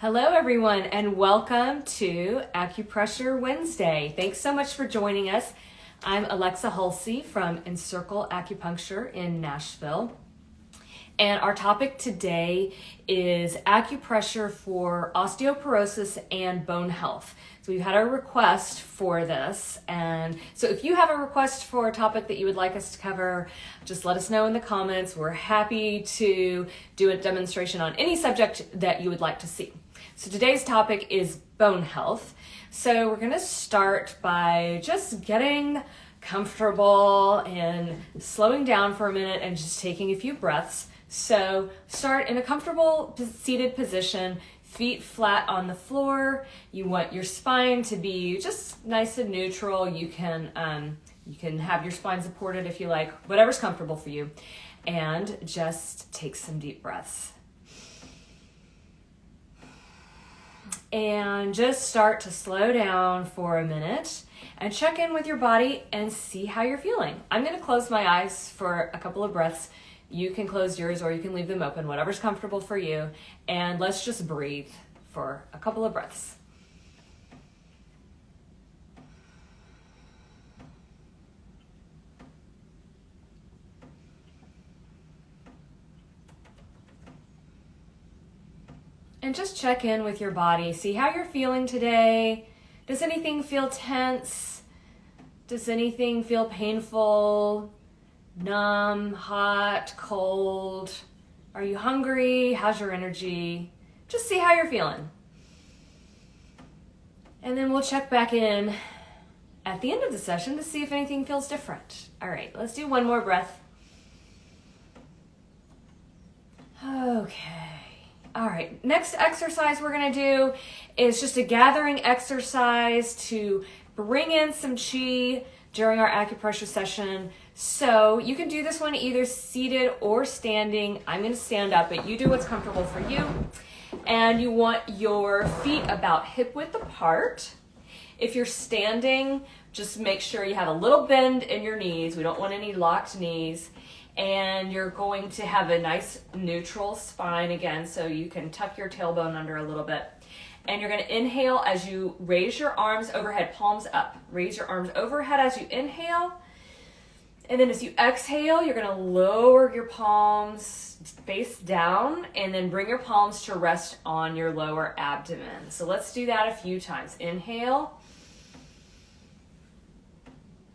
Hello everyone and welcome to Acupressure Wednesday. Thanks so much for joining us. I'm Alexa Hulsey from Encircle Acupuncture in Nashville. And our topic today is acupressure for osteoporosis and bone health. So we've had a request for this. And so if you have a request for a topic that you would like us to cover, just let us know in the comments. We're happy to do a demonstration on any subject that you would like to see. So today's topic is bone health. So we're going to start by just getting comfortable and slowing down for a minute and just taking a few breaths. So start in a comfortable seated position, feet flat on the floor. You want your spine to be just nice and neutral. You can have your spine supported if you like, whatever's comfortable for you. And just take some deep breaths. And just start to slow down for a minute and check in with your body and see how you're feeling. I'm going to close my eyes for a couple of breaths. You can close yours or you can leave them open, whatever's comfortable for you. And let's just breathe for a couple of breaths. And just check in with your body. See how you're feeling today. Does anything feel tense? Does anything feel painful? Numb, hot, cold? Are you hungry? How's your energy? Just see how you're feeling. And then we'll check back in at the end of the session to see if anything feels different. All right, let's do one more breath. Okay. All right, next exercise we're gonna do is just a gathering exercise to bring in some chi during our acupressure session. So you can do this one either seated or standing. I'm gonna stand up, but you do what's comfortable for you. And you want your feet about hip width apart. If you're standing, just make sure you have a little bend in your knees. We don't want any locked knees. And you're going to have a nice neutral spine again, so you can tuck your tailbone under a little bit. And you're going to inhale as you raise your arms overhead, palms up. Raise your arms overhead as you inhale. And then as you exhale, you're going to lower your palms face down and then bring your palms to rest on your lower abdomen. So let's do that a few times. Inhale.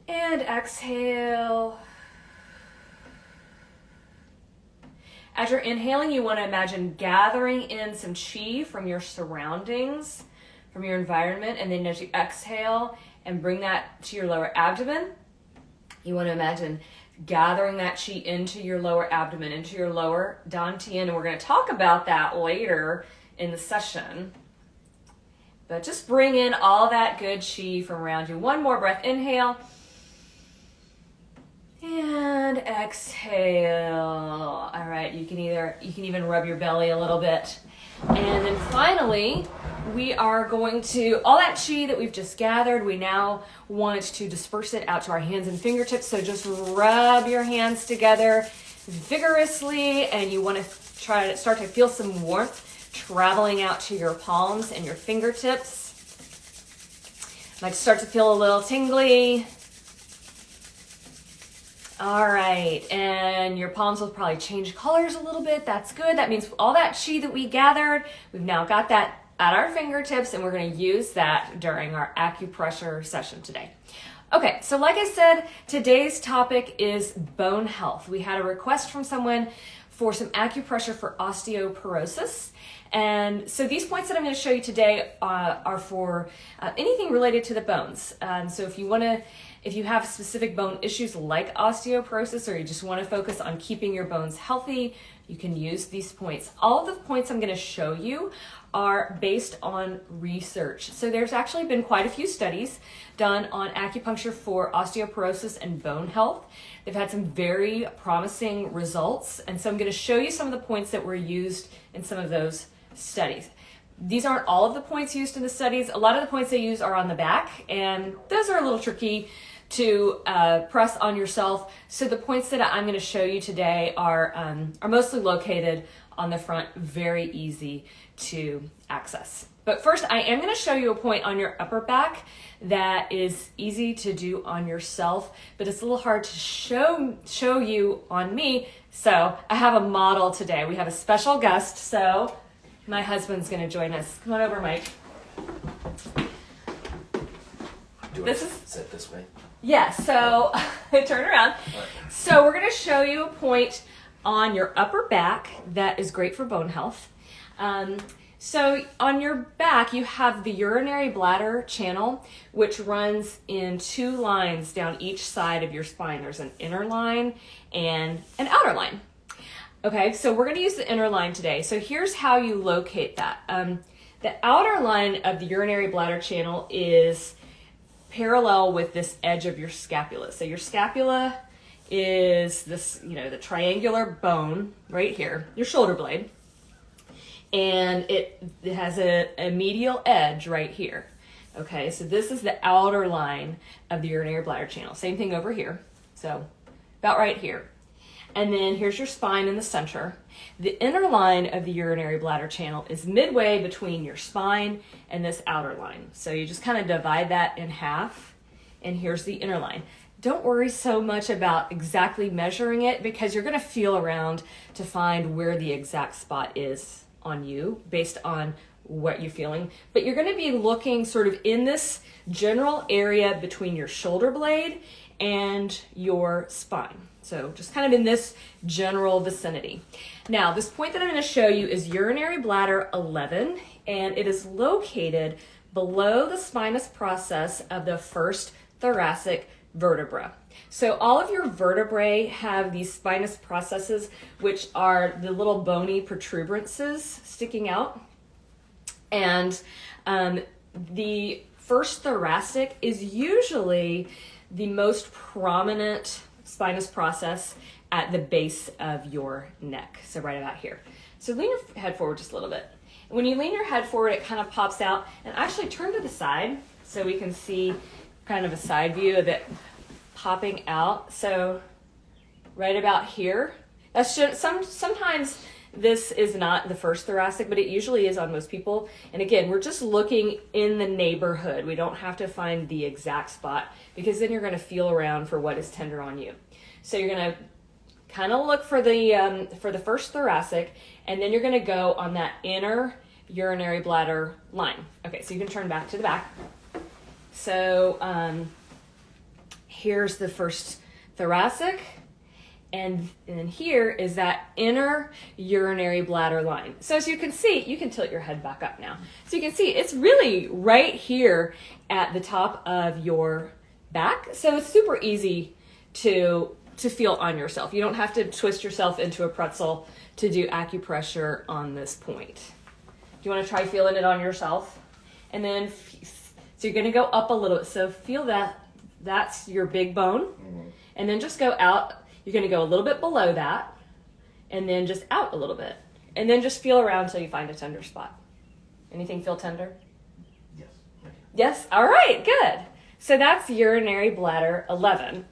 And exhale. As you're inhaling, you want to imagine gathering in some chi from your surroundings, from your environment, and then as you exhale and bring that to your lower abdomen, you want to imagine gathering that chi into your lower abdomen, into your lower dantian, and we're going to talk about that later in the session. But just bring in all that good chi from around you. One more breath, inhale. And exhale. All right, you can even rub your belly a little bit. And then finally, we are going to, all that chi that we've just gathered, we now want to disperse it out to our hands and fingertips. So just rub your hands together vigorously, and you want to try to start to feel some warmth traveling out to your palms and your fingertips. Might start to feel a little tingly. All right, and your palms will probably change colors a little bit. That's good. That means all that chi that we gathered, we've now got that at our fingertips, and we're going to use that during our acupressure session today. Okay, so like I said, today's topic is bone health. We had a request from someone for some acupressure for osteoporosis. And so these points that I'm going to show you today are for anything related to the bones. So if you have specific bone issues like osteoporosis, or you just want to focus on keeping your bones healthy, you can use these points. All of the points I'm going to show you are based on research. So there's actually been quite a few studies done on acupuncture for osteoporosis and bone health. They've had some very promising results. And so I'm going to show you some of the points that were used in some of those studies. These aren't all of the points used in the studies. A lot of the points they use are on the back, and those are a little tricky to press on yourself. So the points that I'm going to show you today are mostly located on the front, very easy to access. But first, I am going to show you a point on your upper back that is easy to do on yourself, but it's a little hard to show you on me. So I have a model today. We have a special guest, so my husband's going to join us. Come on over, Mike. Do I sit this way? Yeah, so turn around. Right. So we're going to show you a point on your upper back that is great for bone health. So on your back, you have the urinary bladder channel, which runs in 2 lines down each side of your spine. There's an inner line and an outer line. Okay, so we're going to use the inner line today. So here's how you locate that. The outer line of the urinary bladder channel is parallel with this edge of your scapula. So your scapula is this, the triangular bone right here, your shoulder blade. And it has a medial edge right here. Okay, so this is the outer line of the urinary bladder channel. Same thing over here. So about right here. And then here's your spine in the center. The inner line of the urinary bladder channel is midway between your spine and this outer line. So you just kind of divide that in half, and here's the inner line. Don't worry so much about exactly measuring it, because you're going to feel around to find where the exact spot is on you based on what you're feeling. But you're going to be looking sort of in this general area between your shoulder blade and your spine. So just kind of in this general vicinity. Now, this point that I'm going to show you is urinary bladder 11, and it is located below the spinous process of the first thoracic vertebra. So all of your vertebrae have these spinous processes, which are the little bony protuberances sticking out. And the first thoracic is usually the most prominent spinous process at the base of your neck. So right about here. So lean your head forward just a little bit. When you lean your head forward, it kind of pops out. And actually turn to the side so we can see kind of a side view of it popping out. So right about here. Sometimes this is not the first thoracic, but it usually is on most people. And again, we're just looking in the neighborhood. We don't have to find the exact spot, because then you're going to feel around for what is tender on you. So you're going to kind of look for the first thoracic, and then you're going to go on that inner urinary bladder line. Okay, so you can turn back to the back. So here's the first thoracic, and then here is that inner urinary bladder line. So as you can see, you can tilt your head back up now. So you can see it's really right here at the top of your back. So it's super easy to feel on yourself. You don't have to twist yourself into a pretzel to do acupressure on this point. Do you want to try feeling it on yourself? And then, so you're going to go up a little bit. So feel that. That's your big bone. Mm-hmm. And then just go out. You're going to go a little bit below that, and then just out a little bit. And then just feel around until you find a tender spot. Anything feel tender? Yes. Yes? All right, good. So that's urinary bladder 11.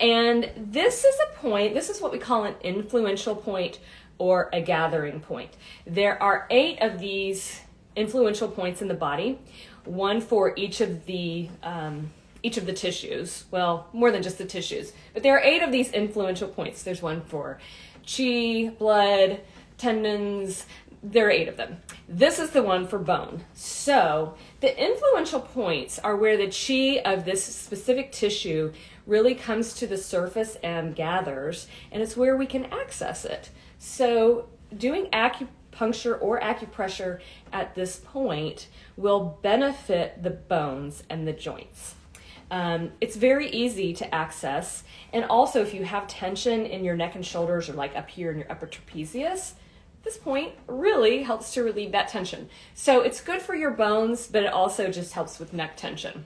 And this is a point, this is what we call an influential point or a gathering point. There are 8 of these influential points in the body, one for each of the tissues. Well, more than just the tissues, but there are 8 of these influential points. There's one for chi, blood, tendons. There are 8 of them. This is the one for bone. So the influential points are where the chi of this specific tissue really comes to the surface and gathers, and it's where we can access it. So doing acupuncture or acupressure at this point will benefit the bones and the joints. It's very easy to access, and also if you have tension in your neck and shoulders, or like up here in your upper trapezius, this point really helps to relieve that tension. So it's good for your bones, but it also just helps with neck tension.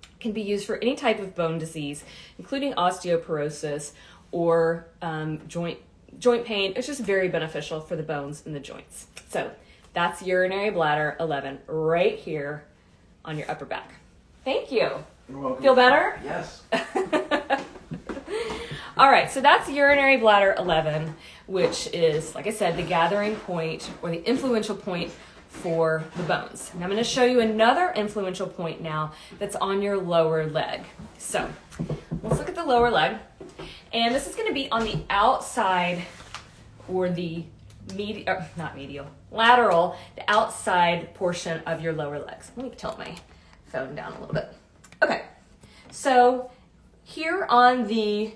It can be used for any type of bone disease, including osteoporosis or joint pain. It's just very beneficial for the bones and the joints. So that's urinary bladder 11 right here on your upper back. Thank you. You're welcome. Feel better? Yes. All right, so that's urinary bladder 11. which is, like I said, the gathering point or the influential point for the bones. And I'm going to show you another influential point now that's on your lower leg. So let's look at the lower leg. And this is going to be on the outside, or the lateral, the outside portion of your lower legs. Let me tilt my phone down a little bit. Okay, so here on the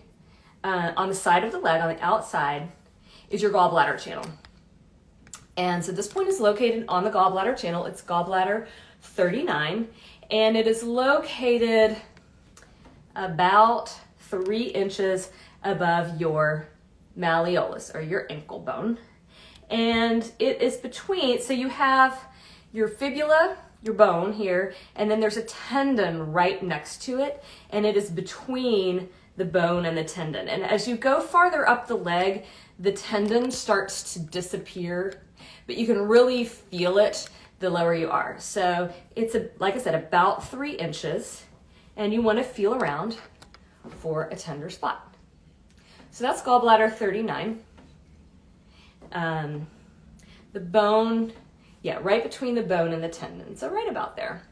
side of the leg, on the outside, is your gallbladder channel. And so this point is located on the gallbladder channel. It's gallbladder 39, and it is located about 3 inches above your malleolus, or your ankle bone. And it is between, so you have your fibula, your bone here, and then there's a tendon right next to it, and it is between the bone and the tendon. And as you go farther up the leg, the tendon starts to disappear, but you can really feel it the lower you are. So it's, like I said, about 3 inches, and you want to feel around for a tender spot. So that's gallbladder 39. The bone, right between the bone and the tendon, so right about there.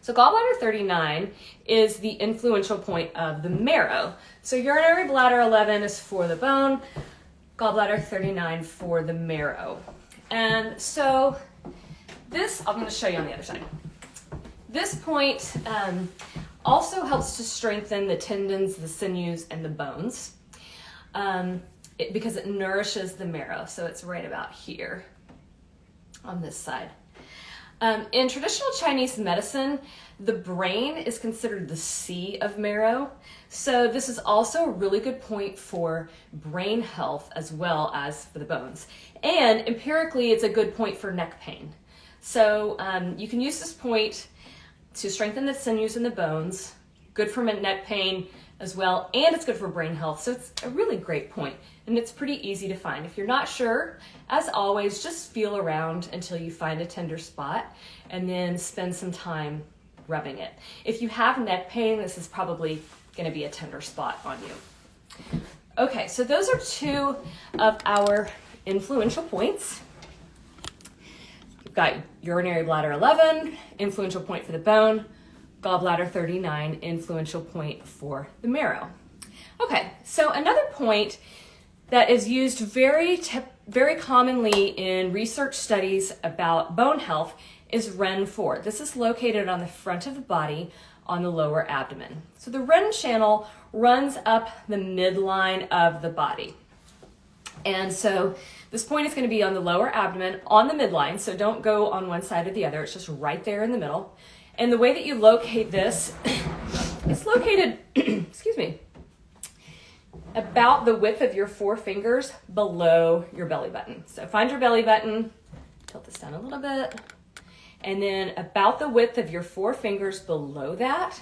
So gallbladder 39 is the influential point of the marrow. So urinary bladder 11 is for the bone, gallbladder 39 for the marrow. And so this, I'm going to show you on the other side. This point also helps to strengthen the tendons, the sinews, and the bones because it nourishes the marrow. So it's right about here on this side. In traditional Chinese medicine, the brain is considered the sea of marrow. So this is also a really good point for brain health as well as for the bones. And empirically, it's a good point for neck pain. So you can use this point to strengthen the sinews and the bones, good for neck pain as well, and it's good for brain health. So it's a really great point, and it's pretty easy to find. If you're not sure, as always, just feel around until you find a tender spot, and then spend some time rubbing it. If you have neck pain, this is probably going to be a tender spot on you. Okay, so those are 2 of our influential points. You've got urinary bladder 11, influential point for the bone, gallbladder 39, influential point for the marrow. Okay, so another point that is used very commonly in research studies about bone health is REN4. This is located on the front of the body on the lower abdomen. So the REN channel runs up the midline of the body. And so this point is going to be on the lower abdomen on the midline, so don't go on one side or the other. It's just right there in the middle. And the way that you locate this, it's located, excuse me, about the width of your 4 fingers below your belly button. So find your belly button, tilt this down a little bit, and then about the width of your 4 fingers below that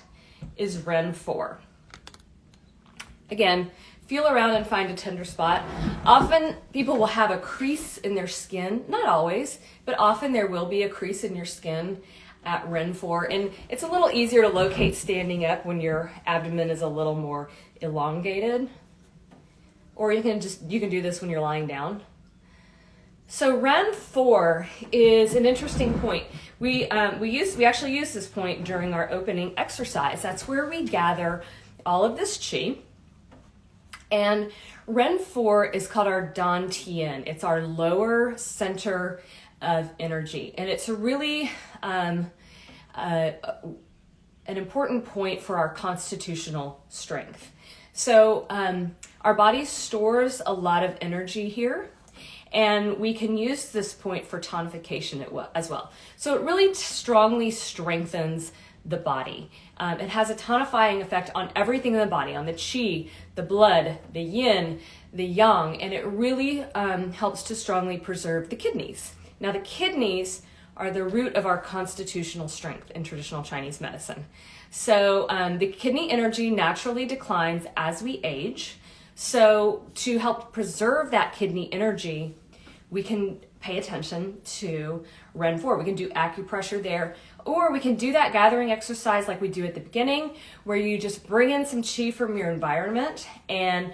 is REN4. Again, feel around and find a tender spot. Often people will have a crease in their skin, not always, but often there will be a crease in your skin at REN4, and it's a little easier to locate standing up when your abdomen is a little more elongated, or you can do this when you're lying down. So REN4 is an interesting point. We actually use this point during our opening exercise. That's where we gather all of this qi. And REN4 is called our Dantian. It's our lower center of energy, and it's a really an important point for our constitutional strength. So our body stores a lot of energy here, and we can use this point for tonification as well. So it really strongly strengthens the body. It has a tonifying effect on everything in the body, on the qi, the blood, the yin, the yang, and it really helps to strongly preserve the kidneys. Now, the kidneys are the root of our constitutional strength in traditional Chinese medicine. So the kidney energy naturally declines as we age. So to help preserve that kidney energy, we can pay attention to REN4. We can do acupressure there, or we can do that gathering exercise like we do at the beginning, where you just bring in some qi from your environment and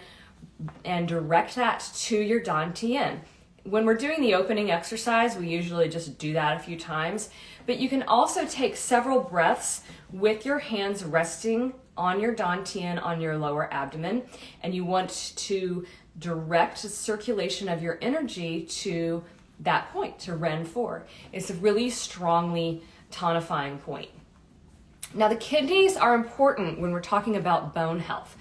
and direct that to your dantian. When we're doing the opening exercise, we usually just do that a few times, but you can also take several breaths with your hands resting on your dantian, on your lower abdomen, and you want to direct the circulation of your energy to that point, to Ren 4. It's a really strongly tonifying point. Now, the kidneys are important when we're talking about bone health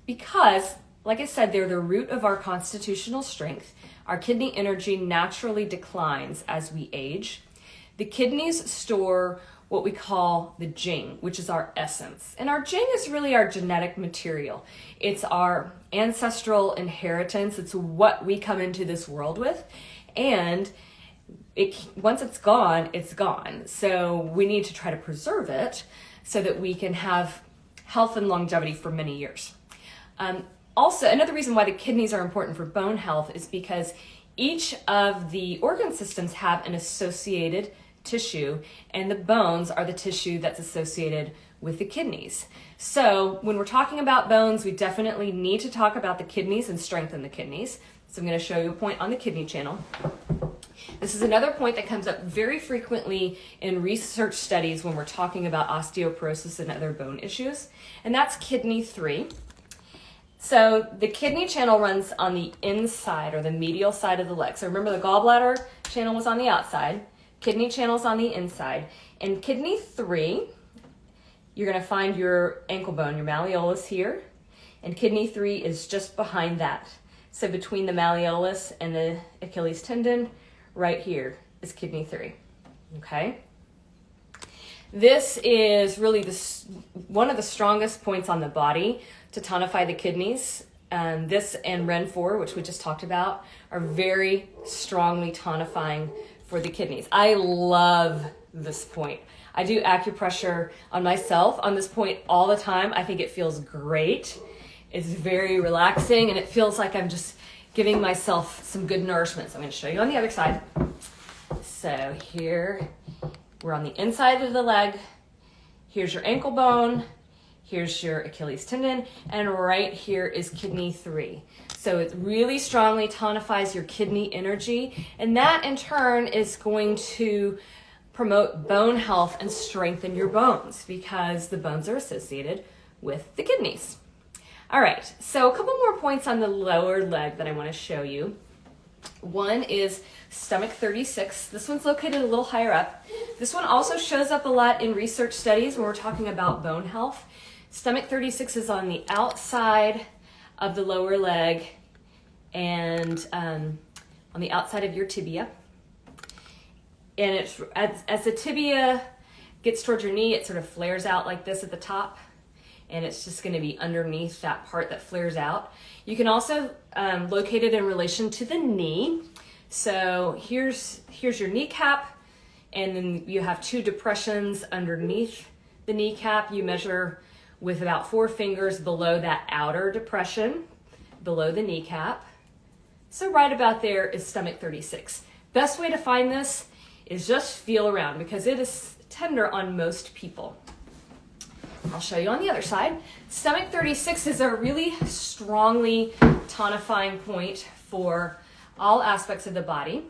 because, like I said, they're the root of our constitutional strength. Our kidney energy naturally declines as we age. The kidneys store what we call the Jing, which is our essence. And our Jing is really our genetic material. It's our ancestral inheritance. It's what we come into this world with. And once it's gone, it's gone. So we need to try to preserve it so that we can have health and longevity for many years. Also, another reason why the kidneys are important for bone health is because each of the organ systems have an associated tissue, and the bones are the tissue that's associated with the kidneys. So when we're talking about bones, we definitely need to talk about the kidneys and strengthen the kidneys. So I'm going to show you a point on the kidney channel. This is another point that comes up very frequently in research studies when we're talking about osteoporosis and other bone issues, and that's kidney 3. So the kidney channel runs on the inside or the medial side of the leg. So remember the gallbladder channel was on the outside, kidney channel's on the inside. In kidney 3, you're going to find your ankle bone, your malleolus here, and kidney 3 is just behind that. So between the malleolus and the Achilles tendon, right here is kidney 3, okay? This is really one of the strongest points on the body to tonify the kidneys. This and Ren 4, which we just talked about, are very strongly tonifying for the kidneys. I love this point. I do acupressure on myself on this point all the time. I think it feels great. It's very relaxing, and it feels like I'm just giving myself some good nourishment. So I'm going to show you on the other side. So here, we're on the inside of the leg. Here's your ankle bone. Here's your Achilles tendon, and right here is kidney 3. So it really strongly tonifies your kidney energy, and that in turn is going to promote bone health and strengthen your bones because the bones are associated with the kidneys. All right, so a couple more points on the lower leg that I want to show you. One is stomach 36. This one's located a little higher up. This one also shows up a lot in research studies when we're talking about bone health. Stomach 36 is on the outside of the lower leg and on the outside of your tibia. And it's as the tibia gets towards your knee, it sort of flares out like this at the top. And it's just going to be underneath that part that flares out. You can also locate it in relation to the knee. So here's your kneecap, and then you have 2 depressions underneath the kneecap. You measure with about 4 fingers below that outer depression, below the kneecap. So right about there is stomach 36. Best way to find this is just feel around because it is tender on most people. I'll show you on the other side. Stomach 36 is a really strongly tonifying point for all aspects of the body.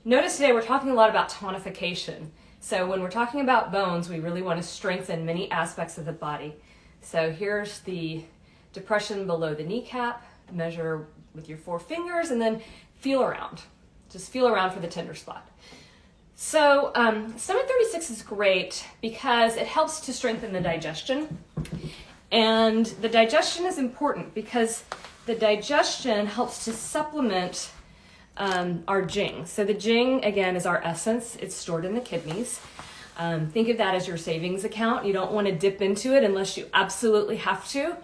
Notice today we're talking a lot about tonification. So when we're talking about bones, we really want to strengthen many aspects of the body. So here's the depression below the kneecap. Measure with your 4 fingers and then feel around. Just feel around for the tender spot. So stomach 36 is great because it helps to strengthen the digestion. And the digestion is important because the digestion helps to supplement our Jing. So the Jing, again, is our essence. It's stored in the kidneys. Think of that as your savings account. You don't want to dip into it unless you absolutely have to.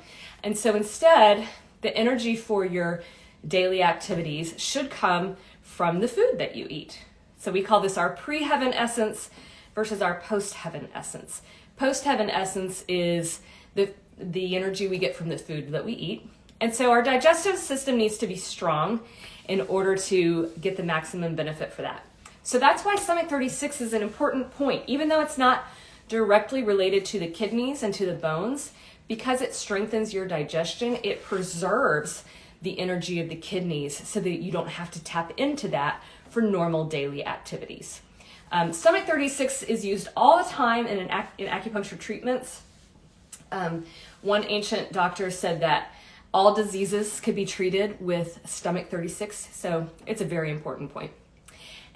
And so instead, the energy for your daily activities should come from the food that you eat. So we call this our pre-heaven essence versus our post-heaven essence. Post-heaven essence is the energy we get from the food that we eat. And so our digestive system needs to be strong in order to get the maximum benefit for that. So that's why stomach 36 is an important point, even though it's not directly related to the kidneys and to the bones, because it strengthens your digestion, it preserves the energy of the kidneys so that you don't have to tap into that for normal daily activities. Stomach 36 is used all the time in acupuncture treatments. One ancient doctor said that all diseases could be treated with stomach 36, so it's a very important point.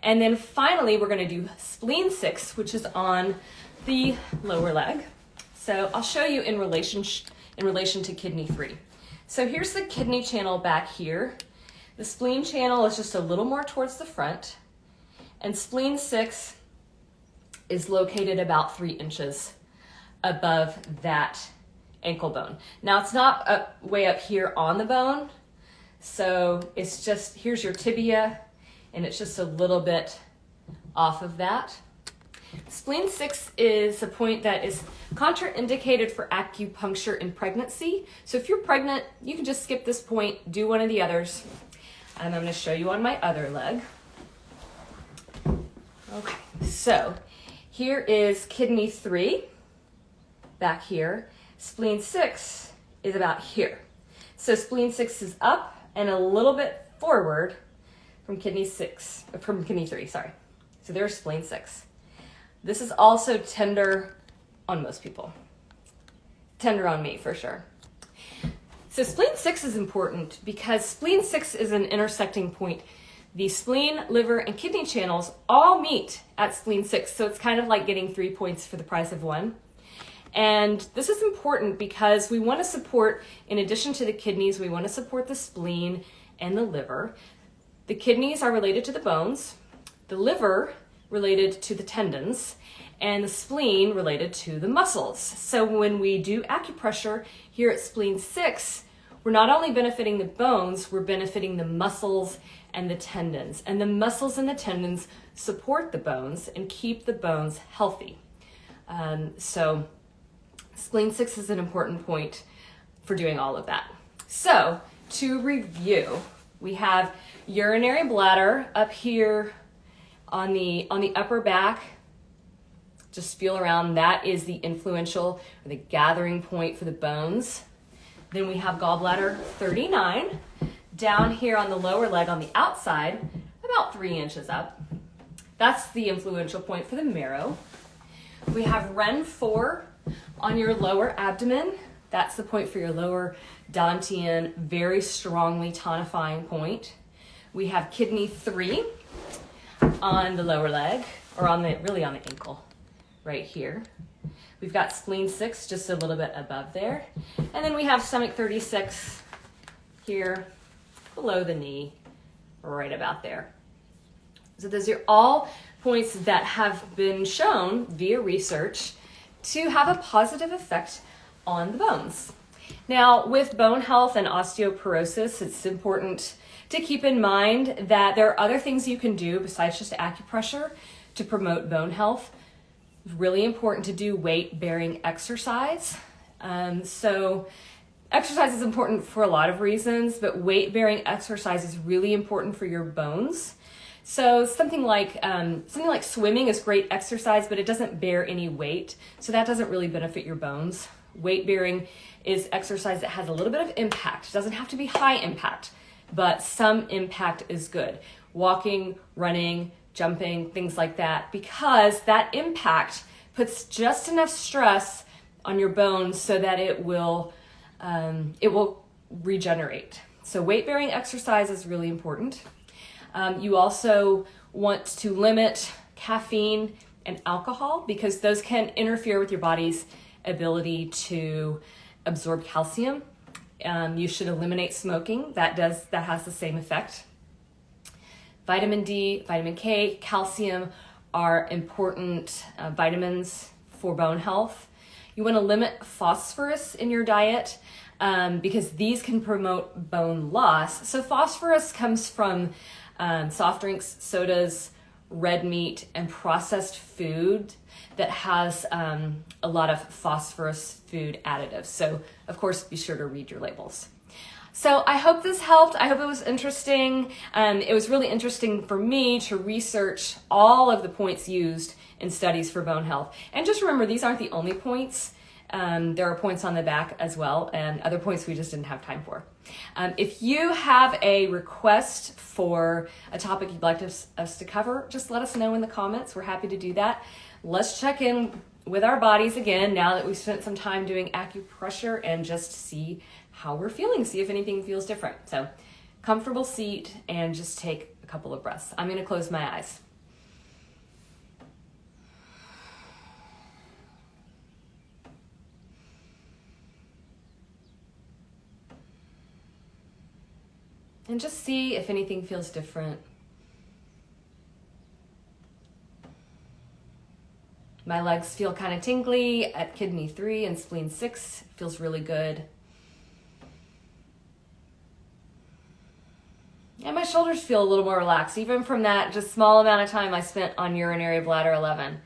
And then finally, we're going to do Spleen 6, which is on the lower leg. So I'll show you in relation to kidney 3. So here's the kidney channel back here. The spleen channel is just a little more towards the front, and Spleen 6 is located about 3 inches above that ankle bone. Now it's not way up here on the bone, so it's just, here's your tibia, and it's just a little bit off of that. Spleen 6 is a point that is contraindicated for acupuncture in pregnancy. So if you're pregnant, you can just skip this point, do one of the others. And I'm going to show you on my other leg. Okay, so here is kidney 3 back here. Spleen 6 is about here. So Spleen 6 is up and a little bit forward from kidney 3, sorry. So there's Spleen 6. This is also tender on most people. Tender on me for sure. So Spleen 6 is important because Spleen 6 is an intersecting point. The spleen, liver, and kidney channels all meet at Spleen 6. So it's kind of like getting 3 points for the price of 1. And this is important because we want to support, in addition to the kidneys, we want to support the spleen and the liver. The kidneys are related to the bones, the liver related to the tendons, and the spleen related to the muscles. So when we do acupressure here at Spleen 6, we're not only benefiting the bones, we're benefiting the muscles and the tendons. And the muscles and the tendons support the bones and keep the bones healthy. So Spleen 6 is an important point for doing all of that. So to review, we have urinary bladder up here on the upper back. Just feel around. That is the influential or the gathering point for the bones. Then we have gallbladder 39 down here on the lower leg on the outside, about 3 inches up. That's the influential point for the marrow. We have Ren 4 on your lower abdomen. That's the point for your lower dantian, very strongly tonifying point. We have kidney 3 on the lower leg, or really on the ankle, right here. We've got Spleen 6 just a little bit above there. And then we have stomach 36 here below the knee, right about there. So those are all points that have been shown via research to have a positive effect on the bones. Now, with bone health and osteoporosis, it's important to keep in mind that there are other things you can do besides just acupressure to promote bone health. It's really important to do weight-bearing exercise. So exercise is important for a lot of reasons, but weight-bearing exercise is really important for your bones. So something like swimming is great exercise, but it doesn't bear any weight, so that doesn't really benefit your bones. Weight bearing is exercise that has a little bit of impact. It doesn't have to be high impact, but some impact is good. Walking, running, jumping, things like that, because that impact puts just enough stress on your bones so that it will regenerate. So weight bearing exercise is really important. You also want to limit caffeine and alcohol because those can interfere with your body's ability to absorb calcium. You should eliminate smoking. That has the same effect. Vitamin D, vitamin K, calcium are important vitamins for bone health. You want to limit phosphorus in your diet because these can promote bone loss. So phosphorus comes from soft drinks, sodas, red meat, and processed food that has a lot of phosphorus food additives. So, of course, be sure to read your labels. So I hope this helped. I hope it was interesting. It was really interesting for me to research all of the points used in studies for bone health. And just remember, these aren't the only points. There are points on the back as well, and other points we just didn't have time for. If you have a request for a topic you'd like us to cover, just let us know in the comments. We're happy to do that. Let's check in with our bodies again now that we've spent some time doing acupressure and just see how we're feeling, see if anything feels different. So comfortable seat and just take a couple of breaths. I'm going to close my eyes. And just see if anything feels different. My legs feel kind of tingly at kidney 3 and spleen 6. Feels really good. And my shoulders feel a little more relaxed, even from that just small amount of time I spent on Urinary Bladder 11.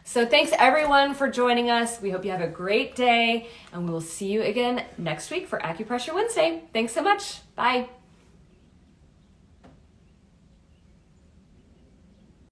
So thanks everyone for joining us. We hope you have a great day, and we will see you again next week for Acupressure Wednesday. Thanks so much. Bye.